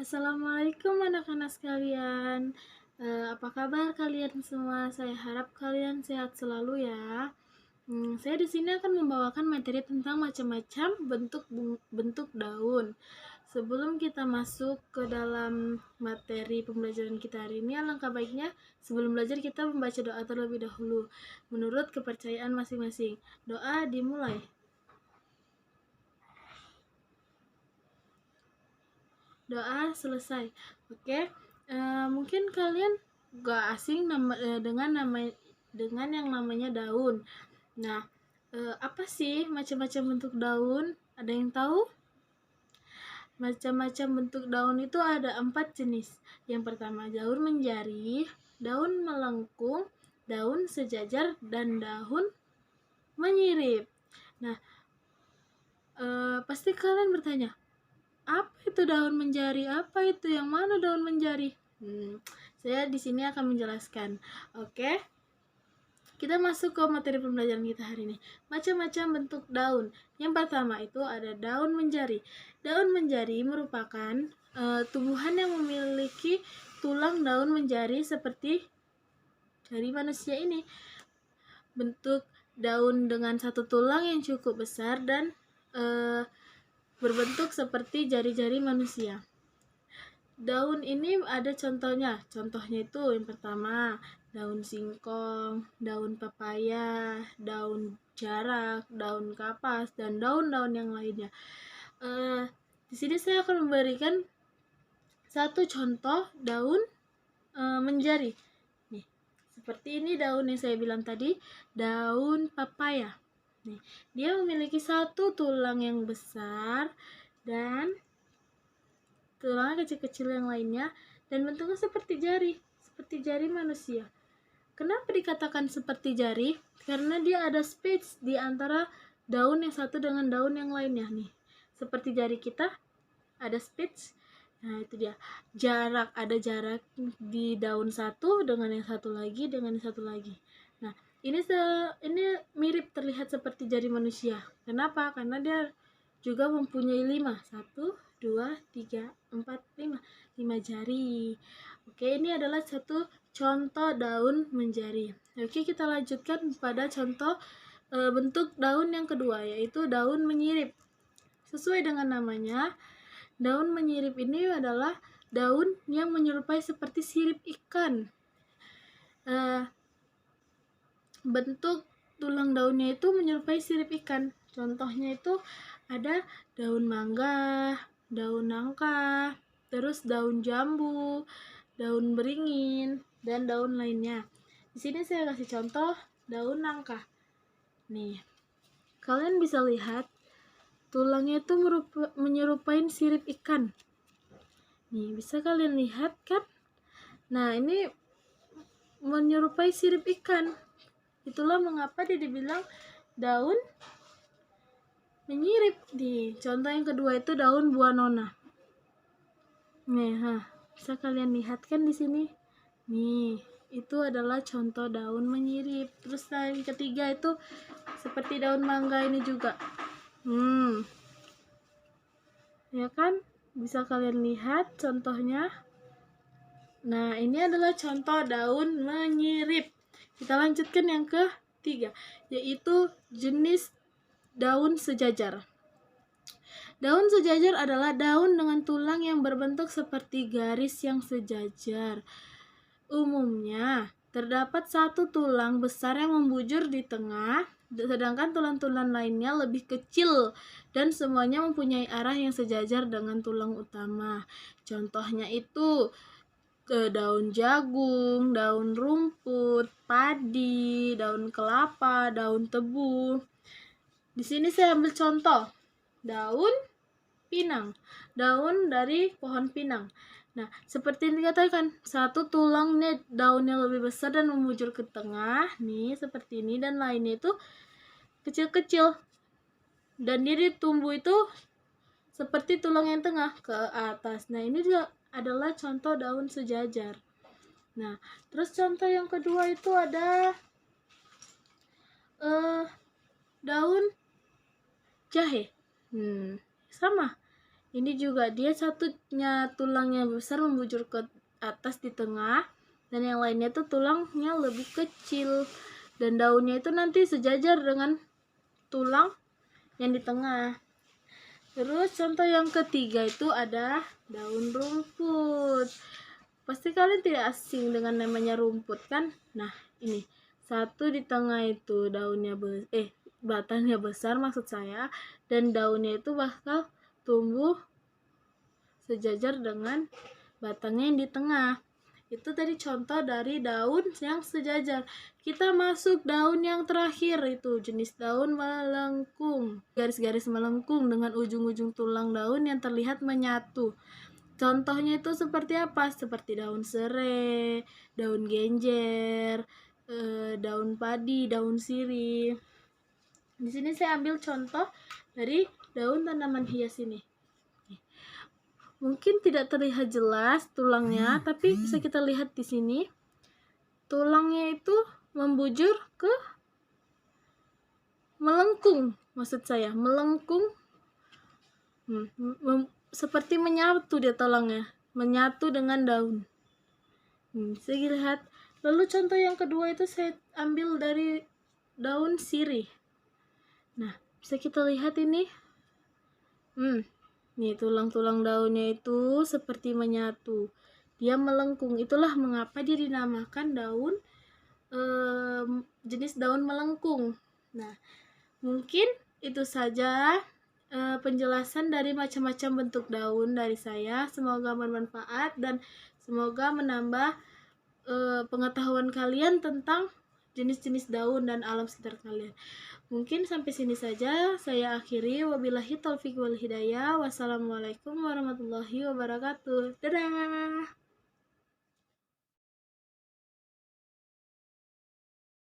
Assalamualaikum anak-anak sekalian. Apa kabar kalian semua? Saya harap kalian sehat selalu ya. Saya di sini akan membawakan materi tentang macam-macam bentuk daun. Sebelum kita masuk ke dalam materi pembelajaran kita hari ini, alangkah baiknya sebelum belajar kita membaca doa terlebih dahulu menurut kepercayaan masing-masing. Doa dimulai. Doa selesai. Oke. Mungkin kalian gak asing dengan yang namanya daun. Nah, apa sih macam-macam bentuk daun? Ada yang tahu? Macam-macam bentuk daun itu ada 4 jenis. Yang pertama daun menjari, daun melengkung, daun sejajar, dan daun menyirip. Nah, pasti kalian bertanya, apa itu daun menjari? Apa itu? Yang mana daun menjari? Saya di sini akan menjelaskan. Oke. Kita masuk ke materi pembelajaran kita hari ini. Macam-macam bentuk daun. Yang pertama itu ada daun menjari. Daun menjari merupakan tumbuhan yang memiliki tulang daun menjari seperti jari manusia ini. Bentuk daun dengan satu tulang yang cukup besar dan berbentuk seperti jari-jari manusia. Daun ini ada contohnya. Contohnya itu yang pertama daun singkong, daun pepaya, daun jarak, daun kapas, dan daun-daun yang lainnya. Di sini saya akan memberikan satu contoh daun menjari. Nih, seperti ini daun yang saya bilang tadi, daun pepaya. Nih, dia memiliki satu tulang yang besar dan tulangnya kecil-kecil yang lainnya, dan bentuknya seperti jari manusia. Kenapa dikatakan seperti jari? Karena dia ada space di antara daun yang satu dengan daun yang lainnya nih. Seperti jari kita ada space. Nah, itu dia. Ada jarak di daun satu dengan yang satu lagi dengan yang satu lagi. Nah, ini mirip terlihat seperti jari manusia. Kenapa? Karena dia juga mempunyai 5. 1, 2, 3, 4, 5. 5 jari. Oke, ini adalah satu contoh daun menjari. Oke, kita lanjutkan pada contoh bentuk daun yang kedua, yaitu daun menyirip. Sesuai dengan namanya, daun menyirip ini adalah daun yang menyerupai seperti sirip ikan. Bentuk tulang daunnya itu menyerupai sirip ikan. Contohnya itu ada daun mangga, daun nangka, terus daun jambu, daun beringin, dan daun lainnya. Di sini saya kasih contoh daun nangka. Nih, kalian bisa lihat tulangnya itu menyerupai sirip ikan. Nih, bisa kalian lihat kan? Nah, ini menyerupai sirip ikan. Itulah mengapa dia dibilang daun menyirip. Di contoh yang kedua itu daun buah nona. Nih, bisa kalian lihat kan di sini? Nih, itu adalah contoh daun menyirip. Terus yang ketiga itu seperti daun mangga ini juga. Ya kan? Bisa kalian lihat contohnya. Nah, ini adalah contoh daun menyirip. Kita lanjutkan yang ketiga, yaitu jenis daun sejajar. Daun sejajar adalah daun dengan tulang yang berbentuk seperti garis yang sejajar. Umumnya, terdapat satu tulang besar yang membujur di tengah, sedangkan tulang-tulang lainnya lebih kecil dan semuanya mempunyai arah yang sejajar dengan tulang utama. Contohnya itu daun jagung, daun rumput, padi, daun kelapa, daun tebu. Di sini saya ambil contoh daun pinang, daun dari pohon pinang. Nah, seperti yang dikatakan, satu tulangnya daunnya lebih besar dan membujur ke tengah, nih seperti ini, dan lainnya itu kecil-kecil. Dan dia ditumbuh itu seperti tulang yang tengah ke atas. Nah, ini juga adalah contoh daun sejajar. Nah, terus contoh yang kedua itu ada daun jahe. Sama. Ini juga dia satunya tulangnya besar membujur ke atas di tengah, dan yang lainnya tuh tulangnya lebih kecil, dan daunnya itu nanti sejajar dengan tulang yang di tengah. Terus contoh yang ketiga itu ada daun rumput. Pasti kalian tidak asing dengan namanya rumput kan? Nah, ini satu di tengah itu daunnya batangnya besar maksud saya, dan daunnya itu bakal tumbuh sejajar dengan batangnya yang di tengah. Itu tadi contoh dari daun yang sejajar. Kita masuk daun yang terakhir, itu jenis daun melengkung. Garis-garis melengkung dengan ujung-ujung tulang daun yang terlihat menyatu. Contohnya itu seperti apa? Seperti daun serai, daun genjer, daun padi, daun sirih. Di sini saya ambil contoh dari daun tanaman hias ini. Mungkin tidak terlihat jelas tulangnya, tapi bisa kita lihat di sini. Tulangnya itu membujur ke melengkung, maksud saya melengkung, seperti menyatu dia tulangnya, menyatu dengan daun. Saya lihat. Lalu contoh yang kedua itu saya ambil dari daun sirih. Nah, bisa kita lihat ini. Nih tulang-tulang daunnya itu seperti menyatu. Dia melengkung. Itulah mengapa dia dinamakan daun jenis daun melengkung. Nah, mungkin itu saja penjelasan dari macam-macam bentuk daun dari saya. Semoga bermanfaat dan semoga menambah pengetahuan kalian tentang jenis-jenis daun dan alam sekitar kalian. Mungkin sampai sini saja saya akhiri. Wabillahi taufiq wal hidayah. Wassalamualaikum warahmatullahi wabarakatuh. Dadah.